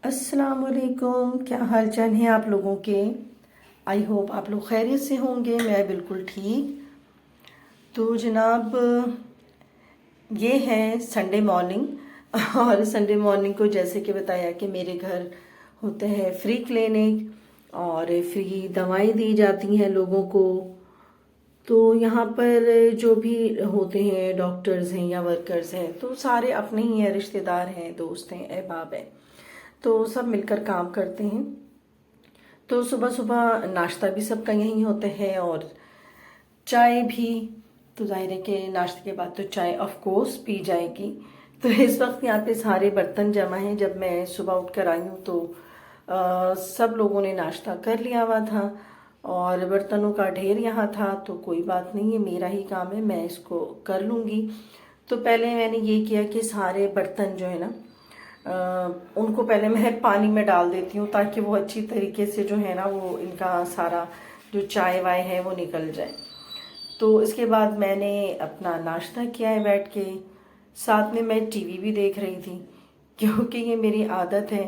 अस्सलाम वालेकुम। क्या हाल चाल है आप लोगों के। आई होप आप लोग खैरियत से होंगे। मैं बिल्कुल ठीक। तो जनाब, ये है संडे मॉर्निंग और संडे मॉर्निंग को जैसे कि बताया कि मेरे घर होते हैं फ्री क्लिनिक और फ्री दवाएं दी जाती हैं लोगों को। तो यहाँ पर जो भी होते हैं डॉक्टर्स हैं या वर्कर्स हैं तो सारे अपने ही हैं, रिश्तेदार हैं, दोस्त हैं, अहबाब हैं। तो सब मिलकर काम करते हैं। तो सुबह सुबह नाश्ता भी सबका यहीं होता है और चाय भी। तो जाहिर है कि नाश्ते के बाद तो चाय ऑफ कोर्स पी जाएगी। तो इस वक्त यहाँ पे सारे बर्तन जमा हैं। जब मैं सुबह उठ कर आई हूँ तो सब लोगों ने नाश्ता कर लिया हुआ था और बर्तनों का ढेर यहाँ था। तो कोई बात नहीं है, मेरा ही काम है, मैं इसको कर लूँगी। तो पहले मैंने ये किया कि सारे बर्तन जो है ना उनको पहले मैं पानी में डाल देती हूँ ताकि वो अच्छी तरीके से जो है ना वो इनका सारा जो चाय वाय है वो निकल जाए। तो इसके बाद मैंने अपना नाश्ता किया है बैठ के। साथ में मैं टीवी भी देख रही थी क्योंकि ये मेरी आदत है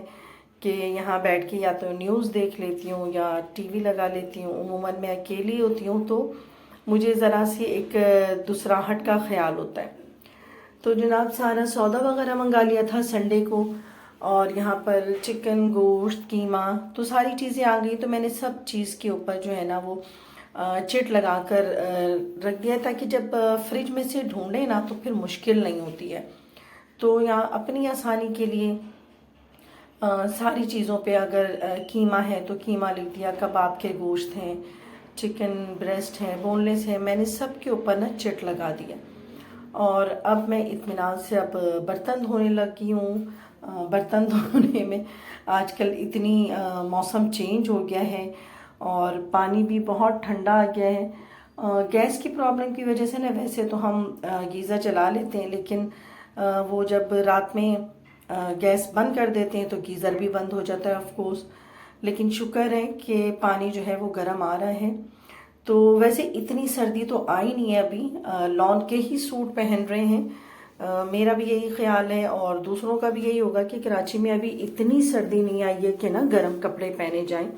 कि यहाँ बैठ के या तो न्यूज़ देख लेती हूँ या टीवी लगा लेती हूँ। उमूमन मैं अकेली होती हूँ तो मुझे ज़रा सी एक दूसरा हट का ख्याल होता है। तो जनाब सारा सौदा वगैरह मंगा लिया था संडे को और यहाँ पर चिकन, गोश्त, कीमा, तो सारी चीज़ें आ गई। तो मैंने सब चीज़ के ऊपर जो है ना वो चिट लगा कर रख दिया ताकि जब फ्रिज में से ढूंढे ना तो फिर मुश्किल नहीं होती है। तो यहाँ अपनी आसानी के लिए सारी चीज़ों पे अगर कीमा है तो कीमा लिख दिया, कबाब के गोश्त हैं, चिकन ब्रेस्ट है, बोनलेस है, मैंने सब के ऊपर ना चिट लगा दिया। और अब मैं इत्मीनान से अब बर्तन धोने लगी हूँ। बर्तन धोने में आजकल इतनी मौसम चेंज हो गया है और पानी भी बहुत ठंडा आ गया है। गैस की प्रॉब्लम की वजह से ना वैसे तो हम गीज़र चला लेते हैं, लेकिन वो जब रात में गैस बंद कर देते हैं तो गीज़र भी बंद हो जाता है ऑफ कोर्स। लेकिन शुक्र है कि पानी जो है वो गर्म आ रहा है। तो वैसे इतनी सर्दी तो आई नहीं है अभी, लॉन के ही सूट पहन रहे हैं। मेरा भी यही ख्याल है और दूसरों का भी यही होगा कि कराची में अभी इतनी सर्दी नहीं आई है कि ना गर्म कपड़े पहने जाएं।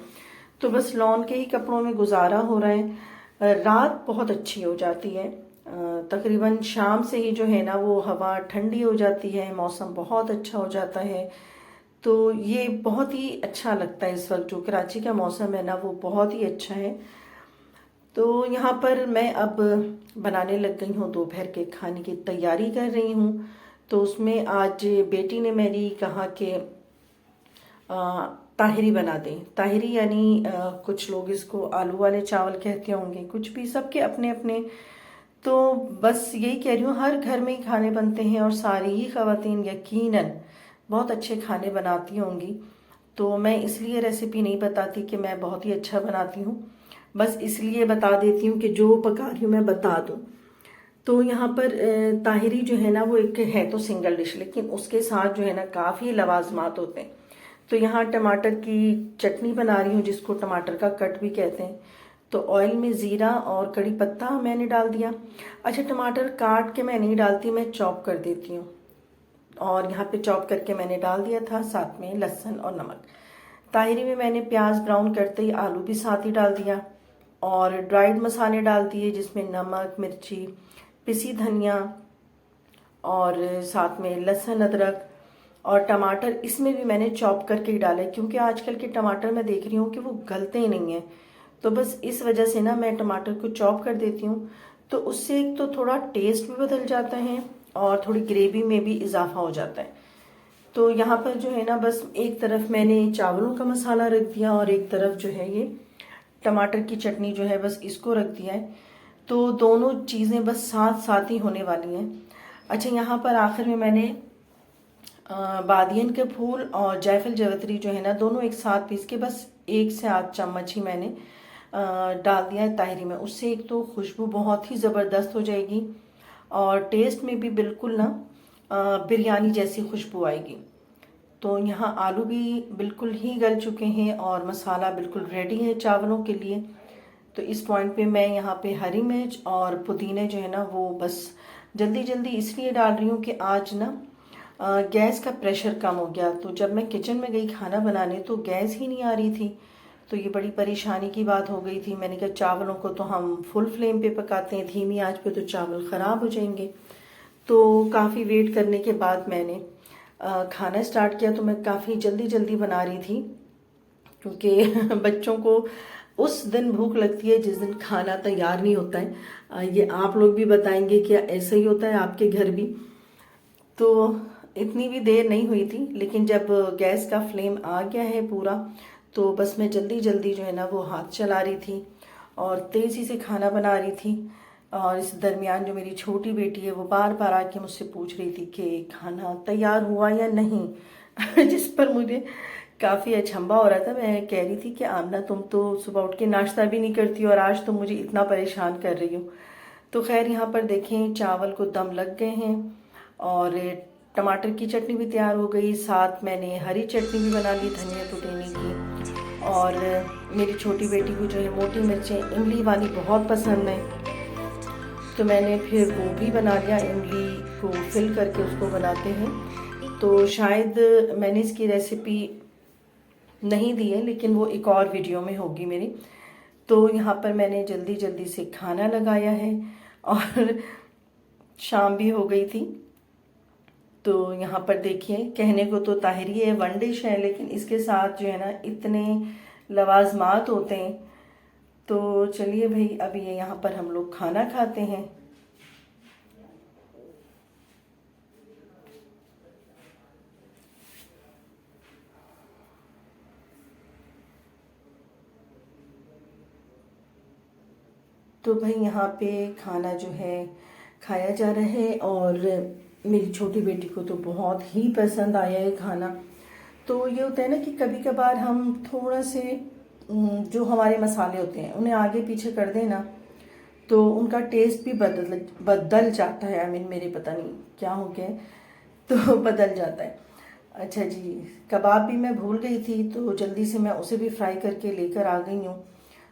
तो बस लॉन के ही कपड़ों में गुजारा हो रहा है। रात बहुत अच्छी हो जाती है। तकरीबन शाम से ही जो है ना वो हवा ठंडी हो जाती है, मौसम बहुत अच्छा हो जाता है। तो ये बहुत ही अच्छा लगता है। इस वक्त जो कराची का मौसम है ना वो बहुत ही अच्छा है। तो यहाँ पर मैं अब बनाने लग गई हूँ, दोपहर के खाने की तैयारी कर रही हूँ। तो उसमें आज बेटी ने मेरी कहा कि ताहिरी बना दें। ताहिरी यानी कुछ लोग इसको आलू वाले चावल कहते होंगे, कुछ भी, सबके अपने अपने। तो बस यही कह रही हूँ, हर घर में ही खाने बनते हैं और सारी ही ख़वातीन यकीनन बहुत अच्छे खाने बनाती होंगी। तो मैं इसलिए रेसिपी नहीं बताती कि मैं बहुत ही अच्छा बनाती हूँ, बस इसलिए बता देती हूँ कि जो पका रही हूँ मैं बता दूँ। तो यहाँ पर ताहिरी जो है ना वो एक है तो सिंगल डिश, लेकिन उसके साथ जो है ना काफ़ी लवाजमात होते हैं। तो यहाँ टमाटर की चटनी बना रही हूँ जिसको टमाटर का कट भी कहते हैं। तो ऑयल में ज़ीरा और कड़ी पत्ता मैंने डाल दिया। अच्छा, टमाटर काट के मैं नहीं डालती, मैं चॉप कर देती हूँ और यहाँ पे चॉप करके मैंने डाल दिया था, साथ में लहसुन और नमक। ताहिरी में मैंने प्याज ब्राउन करते ही आलू भी साथ ही डाल दिया और ड्राइड मसाले डाल दिए जिसमें नमक, मिर्ची, पिसी धनिया और साथ में लहसुन, अदरक और टमाटर इसमें भी मैंने चॉप करके ही डाले क्योंकि आजकल के टमाटर मैं देख रही हूँ कि वो गलते ही नहीं है। तो बस इस वजह से ना मैं टमाटर को चॉप कर देती हूँ। तो उससे एक तो थोड़ा टेस्ट भी बदल जाता है और थोड़ी ग्रेवी में भी इजाफा हो जाता है। तो यहाँ पर जो है ना बस एक तरफ मैंने चावलों का मसाला रख दिया और एक तरफ जो है ये टमाटर की चटनी जो है बस इसको रख दिया है। तो दोनों चीज़ें बस साथ साथ ही होने वाली हैं। अच्छा, यहाँ पर आखिर में मैंने बादियन के फूल और जायफल जावित्री जो है ना दोनों एक साथ पीस के बस 1 से 8 चम्मच ही मैंने डाल दिया है ताहिरी में। उससे एक तो खुशबू बहुत ही ज़बरदस्त हो जाएगी और टेस्ट में भी बिल्कुल ना बिरयानी जैसी खुशबू आएगी। तो यहाँ आलू भी बिल्कुल ही गल चुके हैं और मसाला बिल्कुल रेडी है चावलों के लिए। तो इस पॉइंट पे मैं यहाँ पे हरी मिर्च और पुदीने जो है ना वो बस जल्दी जल्दी इसलिए डाल रही हूँ कि आज ना गैस का प्रेशर कम हो गया। तो जब मैं किचन में गई खाना बनाने तो गैस ही नहीं आ रही थी। तो ये बड़ी परेशानी की बात हो गई थी। मैंने कहा चावलों को तो हम फुल फ्लेम पे पकाते हैं, धीमी आंच पे तो चावल ख़राब हो जाएंगे। तो काफ़ी वेट करने के बाद मैंने खाना स्टार्ट किया। तो मैं काफ़ी जल्दी जल्दी बना रही थी क्योंकि बच्चों को उस दिन भूख लगती है जिस दिन खाना तैयार नहीं होता है। ये आप लोग भी बताएंगे कि ऐसा ही होता है आपके घर भी। तो इतनी भी देर नहीं हुई थी, लेकिन जब गैस का फ्लेम आ गया है पूरा तो बस मैं जल्दी जल्दी जो है ना वो हाथ चला रही थी और तेज़ी से खाना बना रही थी। और इस दरमियान जो मेरी छोटी बेटी है वो बार बार आके मुझसे पूछ रही थी कि खाना तैयार हुआ या नहीं जिस पर मुझे काफ़ी अचंभा हो रहा था। मैं कह रही थी कि आमना तुम तो सुबह उठ के नाश्ता भी नहीं करती और आज तुम मुझे इतना परेशान कर रही हो। तो खैर यहाँ पर देखें चावल को दम लग गए हैं और टमाटर की चटनी भी तैयार हो गई। साथ मैंने हरी चटनी भी बना ली धनिया पुदीने की। और मेरी छोटी बेटी को जो है मोटी मिर्चें इमली वाली बहुत पसंद है, तो मैंने फिर वो भी बना लिया। इमली को फिल करके उसको बनाते हैं। तो शायद मैंने इसकी रेसिपी नहीं दी है, लेकिन वो एक और वीडियो में होगी मेरी। तो यहाँ पर मैंने जल्दी जल्दी से खाना लगाया है और शाम भी हो गई थी। तो यहाँ पर देखिए, कहने को तो ताहिरी है वन डिश है, लेकिन इसके साथ जो है ना इतने लवाजमात होते हैं। तो चलिए भाई, अभी ये यहाँ पर हम लोग खाना खाते हैं। तो भाई यहाँ पे खाना जो है खाया जा रहा है और मेरी छोटी बेटी को तो बहुत ही पसंद आया है खाना। तो ये होता है ना कि कभी कभार हम थोड़ा से जो हमारे मसाले होते हैं उन्हें आगे पीछे कर दें ना, तो उनका टेस्ट भी बदल जाता है। आई मीन मेरे पता नहीं क्या हो गया तो बदल जाता है। अच्छा जी, कबाब भी मैं भूल गई थी तो जल्दी से मैं उसे भी फ्राई करके लेकर आ गई हूँ।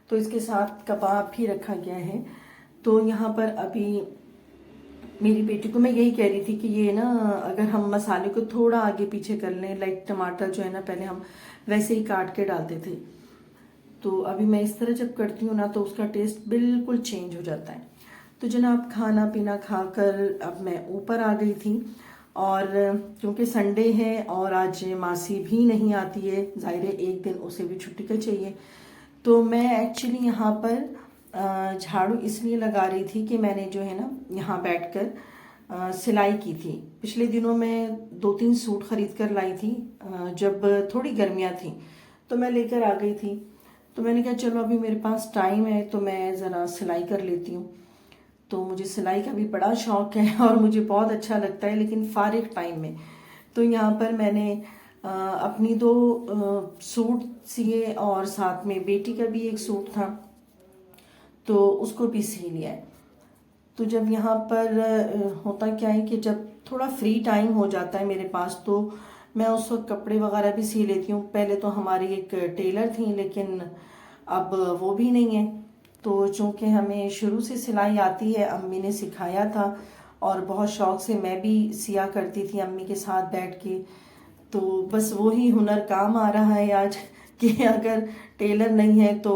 तो इसके साथ कबाब भी रखा गया है। तो यहाँ पर अभी मेरी बेटी को मैं यही कह रही थी कि ये ना अगर हम मसाले को थोड़ा आगे पीछे कर लें, लाइक टमाटर जो है ना पहले हम वैसे ही काट के डालते थे, तो अभी मैं इस तरह जब करती हूँ ना तो उसका टेस्ट बिल्कुल चेंज हो जाता है। तो जनाब खाना पीना खाकर अब मैं ऊपर आ गई थी। और क्योंकि संडे है और आज मासी भी नहीं आती है, जाहिर है एक दिन उसे भी छुट्टी का चाहिए। तो मैं एक्चुअली यहाँ पर झाड़ू इसलिए लगा रही थी कि मैंने जो है ना यहाँ बैठकर सिलाई की थी। पिछले दिनों मैं 2-3 सूट खरीद कर लाई थी, जब थोड़ी गर्मियाँ थी तो मैं लेकर आ गई थी। तो मैंने कहा चलो अभी मेरे पास टाइम है तो मैं ज़रा सिलाई कर लेती हूँ। तो मुझे सिलाई का भी बड़ा शौक है और मुझे बहुत अच्छा लगता है, लेकिन फारिग टाइम में। तो यहाँ पर मैंने अपनी 2 सूट सिए और साथ में बेटी का भी एक सूट था तो उसको भी सी लिया है। तो जब यहाँ पर होता क्या है कि जब थोड़ा फ्री टाइम हो जाता है मेरे पास तो मैं उस वक्त कपड़े वगैरह भी सी लेती हूँ। पहले तो हमारी एक टेलर थी, लेकिन अब वो भी नहीं है। तो चूँकि हमें शुरू से सिलाई आती है, अम्मी ने सिखाया था और बहुत शौक से मैं भी सिया करती थी अम्मी के साथ बैठ के। तो बस वही हुनर काम आ रहा है आज कि अगर टेलर नहीं है तो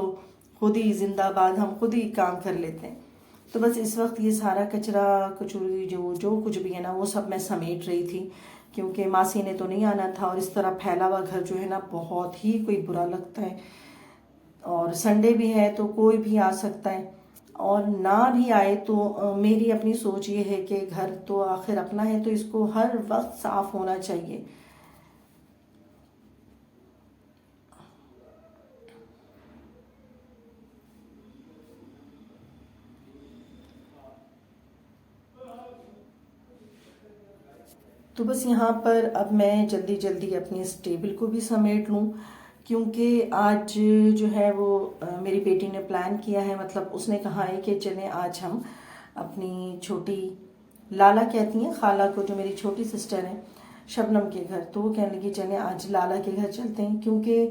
खुद ही जिंदाबाद, हम खुद ही काम कर लेते हैं। तो बस इस वक्त ये सारा कचरा कचौरी जो जो कुछ भी है ना वो सब मैं समेट रही थी, क्योंकि मासी ने तो नहीं आना था और इस तरह फैला हुआ घर जो है ना बहुत ही कोई बुरा लगता है। और संडे भी है तो कोई भी आ सकता है, और ना भी आए तो मेरी अपनी सोच ये है कि घर तो आखिर अपना है तो इसको हर वक्त साफ होना चाहिए। तो बस यहाँ पर अब मैं जल्दी जल्दी अपनी इस टेबल को भी समेट लूँ, क्योंकि आज जो है वो मेरी बेटी ने प्लान किया है, मतलब उसने कहा है कि चलें आज हम अपनी छोटी लाला कहती हैं खाला को, जो मेरी छोटी सिस्टर है शबनम के घर। तो वो कहने लगी चलें आज लाला के घर चलते हैं, क्योंकि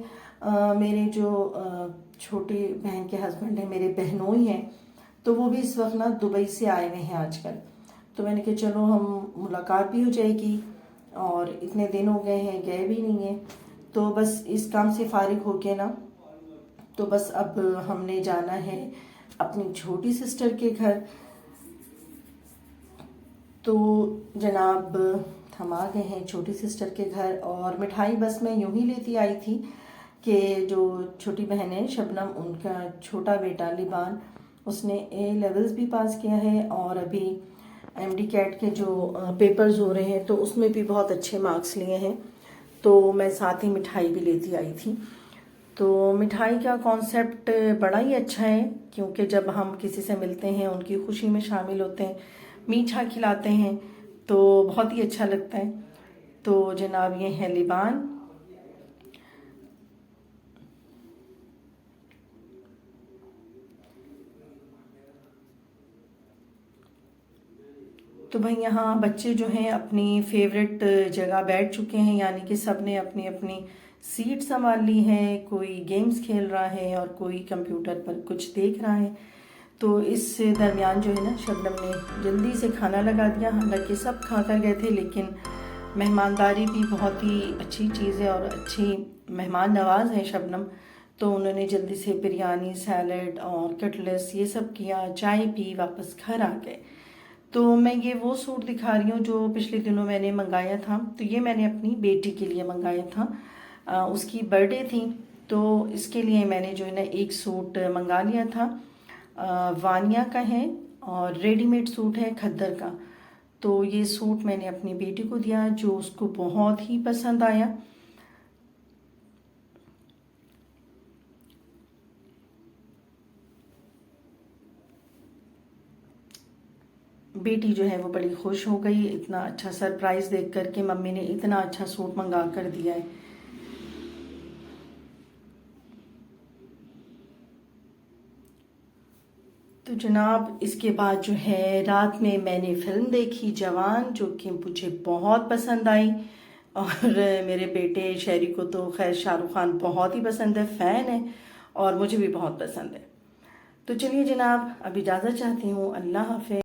मेरे जो छोटी बहन के हस्बैंड हैं मेरे बहनोई हैं, तो वो भी इस वक्त ना दुबई से आए हुए हैं आजकल। तो मैंने कहा चलो हम मुलाकात भी हो जाएगी और इतने दिन हो गए हैं गए भी नहीं हैं। तो बस इस काम से फारिग होके ना, तो बस अब हमने जाना है अपनी छोटी सिस्टर के घर। तो जनाब हम आ गए हैं छोटी सिस्टर के घर, और मिठाई बस मैं यूं ही लेती आई थी कि जो छोटी बहन है शबनम, उनका छोटा बेटा लिबान, उसने A लेवल्स भी पास किया है और अभी MD कैट के जो पेपर्स हो रहे हैं तो उसमें भी बहुत अच्छे मार्क्स लिए हैं। तो मैं साथ ही मिठाई भी लेती आई थी। तो मिठाई का कॉन्सेप्ट बड़ा ही अच्छा है, क्योंकि जब हम किसी से मिलते हैं उनकी खुशी में शामिल होते हैं, मीठा खिलाते हैं, तो बहुत ही अच्छा लगता है। तो जनाब ये है लिबान। तो भाई यहाँ बच्चे जो हैं अपनी फेवरेट जगह बैठ चुके हैं, यानी कि सब ने अपनी अपनी सीट संभाल ली है। कोई गेम्स खेल रहा है और कोई कंप्यूटर पर कुछ देख रहा है। तो इस दरमियान जो है ना, शबनम ने जल्दी से खाना लगा दिया। हालांकि सब खा कर गए थे, लेकिन मेहमानदारी भी बहुत ही अच्छी चीज़ है और अच्छी मेहमान नवाज है शबनम। तो उन्होंने जल्दी से बिरयानी, सैलड और कटलेस ये सब किया, चाय पी, वापस घर आ गए। तो मैं ये वो सूट दिखा रही हूँ जो पिछले दिनों मैंने मंगाया था। तो ये मैंने अपनी बेटी के लिए मंगाया था, उसकी बर्थडे थी। तो इसके लिए मैंने जो है ना एक सूट मंगा लिया था। वानिया का है और रेडीमेड सूट है खद्दर का। तो ये सूट मैंने अपनी बेटी को दिया, जो उसको बहुत ही पसंद आया। बेटी जो है वो बड़ी खुश हो गई, इतना अच्छा सरप्राइज़ देख कर के मम्मी ने इतना अच्छा सूट मंगा कर दिया है। तो जनाब इसके बाद जो है रात में मैंने फ़िल्म देखी जवान, जो कि मुझे बहुत पसंद आई। और मेरे बेटे शहरी को तो खैर शाहरुख खान बहुत ही पसंद है, फ़ैन है, और मुझे भी बहुत पसंद है। तो चलिए जनाब अब इजाज़त चाहती हूँ। अल्लाह हाफ़िज़।